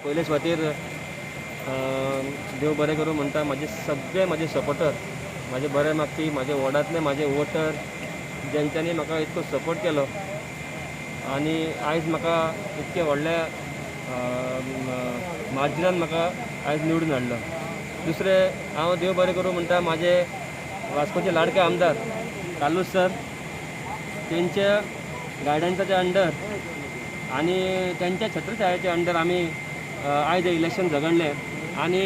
पयले सुवातेर देव बरें करूं म्हणटा म्हजे सपोर्टर, म्हजे बरे मागपी, म्हजे वॉर्डांतले म्हजे वोटर, जेंच्यांनी म्हाका इतको सपोर्ट केलो आनी आयज म्हाका इतके व्हडल्या मार्जिनान म्हाका आयज निवडून हाडलो. दुसरें हांव देव बरें करूं म्हणटा म्हाजे वास्कोचे लाडके आमदार कालूस सर, तेंच्या गायडन्साच्या अंडर आनी तेंच्या छत्रछायेच्या अंडर आमी आयज इलेक्शन झगडलें आनी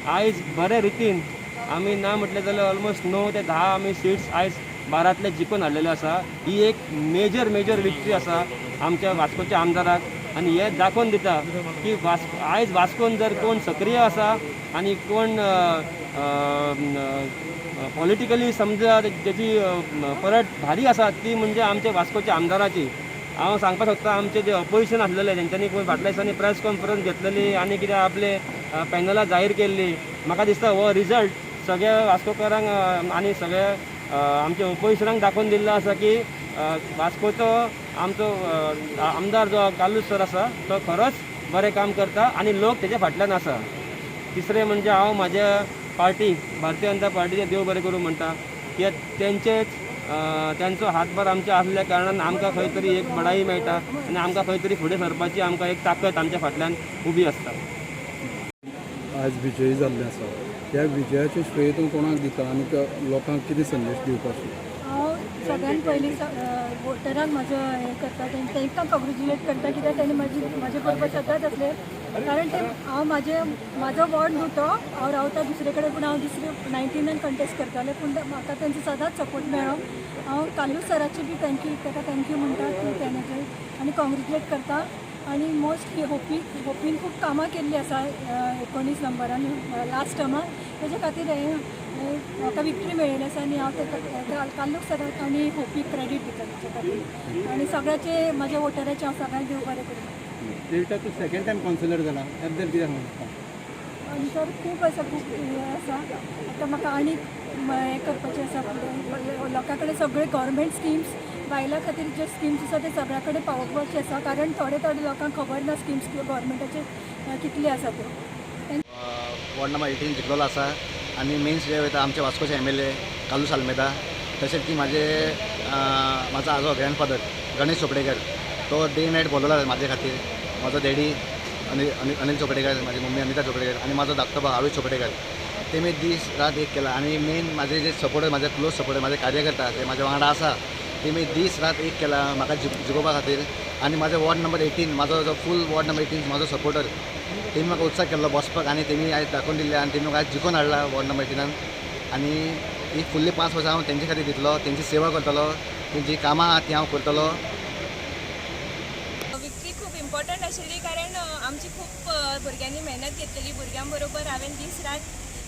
आयज बरे रितीन आमी ना म्हटलें जाल्यार ऑलमोस्ट 9 ते 10 आमी सीट्स आयज 12तले जिखून हाडलेले आसा. ही एक मेजर विक्ट्री आसा आमच्या वास्कोच्या आमदाराक आनी हे दाखोवन दिता की आयज वास्कोन जर कोण सक्रीय आसा आनी कोण पॉलिटिकली समजा तेजी परत भारी आसा ती म्हणजे आमच्या वास्कोच्या आमदाराची. हांव सांगपाक सोदता आमचे जे अपोजिशन आसलेले तेंच्यांनी कोण फाटल्या दिसांनी प्रेस कॉन्फरन्स घेतलेली आनी कितें आपले पॅनलां जाहीर केल्ली. म्हाका दिसता हो रिजल्ट सगळ्या वास्कोकारांक आनी सगळ्या आमच्या अपोजिशनाक दाखोवन दिल्लो आसा की वास्कोचो आमचो आमदार जो कालूस सर आसा तो खरोच बरें काम करता आनी लोक तेजे फाटल्यान आसा. तिसरें म्हणजे हांव म्हाज्या पार्टी भारतीय जनता पार्टीचे देव बरें करूं म्हणटा की त्यांचो हातभार आमच्या असल्या कारणान आमकां खंय तरी एक बडाई मेळटा आनी आमकां खंय तरी फुडें सरपाची आमकां एक ताकद आमच्या फाटल्यान उबी आसता. आज विजयी जाल्ले आसा, त्या विजयाचे श्रेय तूं कोणाक दिता आनी लोकांक कितें संदेश दिवपाक सोदता? हांव सगळ्यान पयलीं वोटरांक म्हाजो हें करता तांकां कॉंग्रेच्युलेट करता कित्याक तेणी म्हाजे बरोबर सदांच आसले. कारण ते हांव म्हाजो वॉर्ड न्हू तो, हांव रावता दुसरे कडेन पूण हांव दुसरे 19 कंटेस्ट करतालें पूण म्हाका तेंचो सदांच सपोर्ट मेळ्ळो. हांव कालूस सराचे बी थँक्यू म्हणटा की तेणे आनी कॉंग्रेच्युलेट करता. आनी मोस्ट होपीन खूब कामां केल्लीं आसा 19 नंबरान लास्ट टर्माक, तेजे खातीर म्हाका विक्ट्री मेळिल्ली आसा आनी हांव ते कालूस सराक आनी होपीक क्रेडीट दिता तेचे खातीर आनी सगळ्याचे म्हाज्या वोटराचे हांव सगळ्यांक देव बरें करूं. देवटा तूं सेकंड टायम कावन्सिलर जाला, त्याबद्दल कितें सांगता? आन्सर खूब आसा, खूब हें आसा. आतां म्हाका आनीक हें करपाचें आसा फुडें लोकां कडेन सगळे गव्हर्मेंट स्किम्स बायलां खातीर जे स्किम्स आसा ते सगळ्या कडेन पावोवपाचे आसा कारण थोडे लोकांक खबर ना स्किम्स गव्हर्मेंटाचे कितले आसा ते. वॉर्ड नंबर 18 जिखलेलो आसा आनी मेन्स जे वयता आमचे वास्कोचे MLA कालूस आल्मेदा, तशेंच की म्हाजो आजो ग्रँडफादर गणेश चोपडेकर, तो डे नायट बोलवला म्हाजे खातीर. म्हाजो डॅडी अनिल चोपडेकर, म्हाजी मम्मी अनिता चोपडेकर आनी म्हाजो धाकटो भाव आवेश चोपडेकर, तेमी दीस रात एक केला. आनी मेन म्हाजे जे सपोर्टर, म्हाजे क्लोज सपोर्टर, म्हाजे कार्यकर्ता ते म्हाज्या वांगडा आसा, तेमी दीस रात एक केला म्हाका जिखोवपा खातीर. आनी म्हाजो वॉर्ड नंबर 18 म्हाजो जो फूल वॉर्ड नंबर 18 म्हाजो सपोर्टर, तेमी म्हाका उत्साह केल्लो बसपाक आनी तेमी आयज दाखोवन दिल्ले आनी तेमी म्हाका आयज जिखोवन हाडला वॉर्ड नंबर 18. आनी ही फुल्ली 5 वर्सां हांव तेंचे खातीर दितलो, तेंची सेवा करतलो, तेंची कामां आहा ती हांव करतलो. विक्ट्री खूब इम्पॉर्टंट आशिल्ली कारण आमची खूब भुरग्यांनी मेहनत घेतलेली. भुरग्यां बरोबर हांवें दीस रात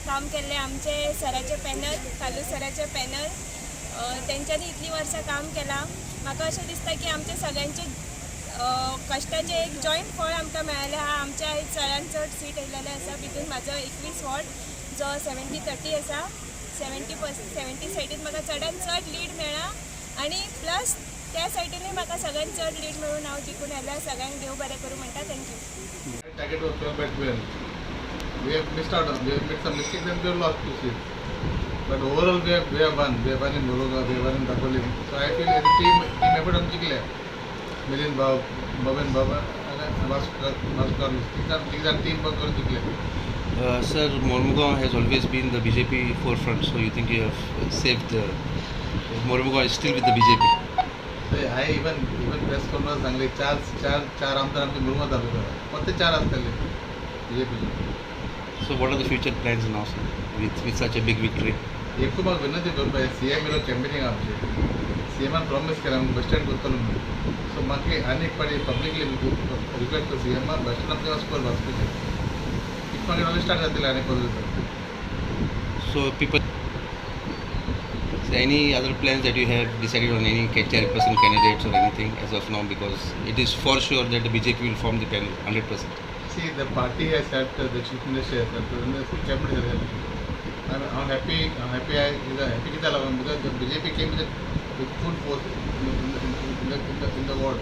काम केल्लें. आमचे सराचे पॅनल, कालूस सराचे पॅनल, तेंच्यांनी इतलीं वर्सां काम केलां. म्हाका अशें दिसता की आमचे सगळ्यांचे कश्टाचे एक जॉयंट फळ आमकां मेळ्ळें आहा. आमच्या आयज चडांत चड सीट येयलेले आसा. भितून म्हाजो 21 वॉर्ड जो 70-30 आसा, 70 सायडीन म्हाका चडांत चड लीड मेळ्ळा आनी प्लस त्या सायडीनूय म्हाका सगळ्यांत चड लीड मेळून हांव जिखून आयल्या. सगळ्यांक देव बरें करूं म्हणटा. Thank you. Target was 12 by 12. We have missed out. We have made some mistakes and we have lost 2 seats. But overall we have won. We have won in Muruga, we have won in Dakoli. So I feel as a team effort हम जिंकले. मिलिंद भाव, बबन बाबा, Vaskar. These are team work करून जिंकले. Sir, Mormugaon has always been the BJP forefront, so you think you have saved Mormugaon is still with the BJP? So I even press conference सांगले चार आमदार आमचे मुरुगा तालुका फक्त 4 असतले BJP. So what are the future plans now, sir, with such a big victory? एक तो म्हाका विनंती करपाक CM येयलो कॅम्पेनिंग आमचे CMान प्रॉमिस केला बस स्टँड करतलो म्हणून. सो म्हाका आनीक पाटी पब्लिकली रिक्वेस्ट कर CM बस स्टँड आमचे वास्को वास्कोचे इफ म्हाका नवे स्टार्ट जातले आनी परत. So people, any other plans that you have decided on, any chairperson candidates or anything as of now, because it is for sure that the BJP will form the panel 100%. See, the party has set, the chief minister has set, the cabinet has set. I'm happy kita lawan because the BJP came with full force in the ward,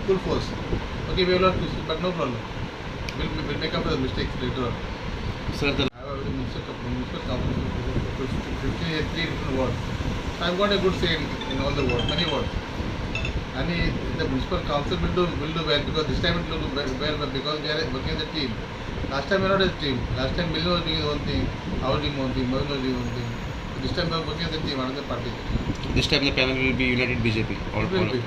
full force. Okay, we will not lose, but no problem. we'll make up for the mistakes later on. Sir, the I was in municipal council, 3 different wards. So I've got a good say in all the wards, many wards. And the municipal council will do well, because this time it will do well because we are working as a team. Last time we were not as a team. Last time Bill was doing his own thing, I was doing my own thing, Mohan was doing his own thing. So this time we are working as a team, another party. this time the panel will be United BJP. It will be.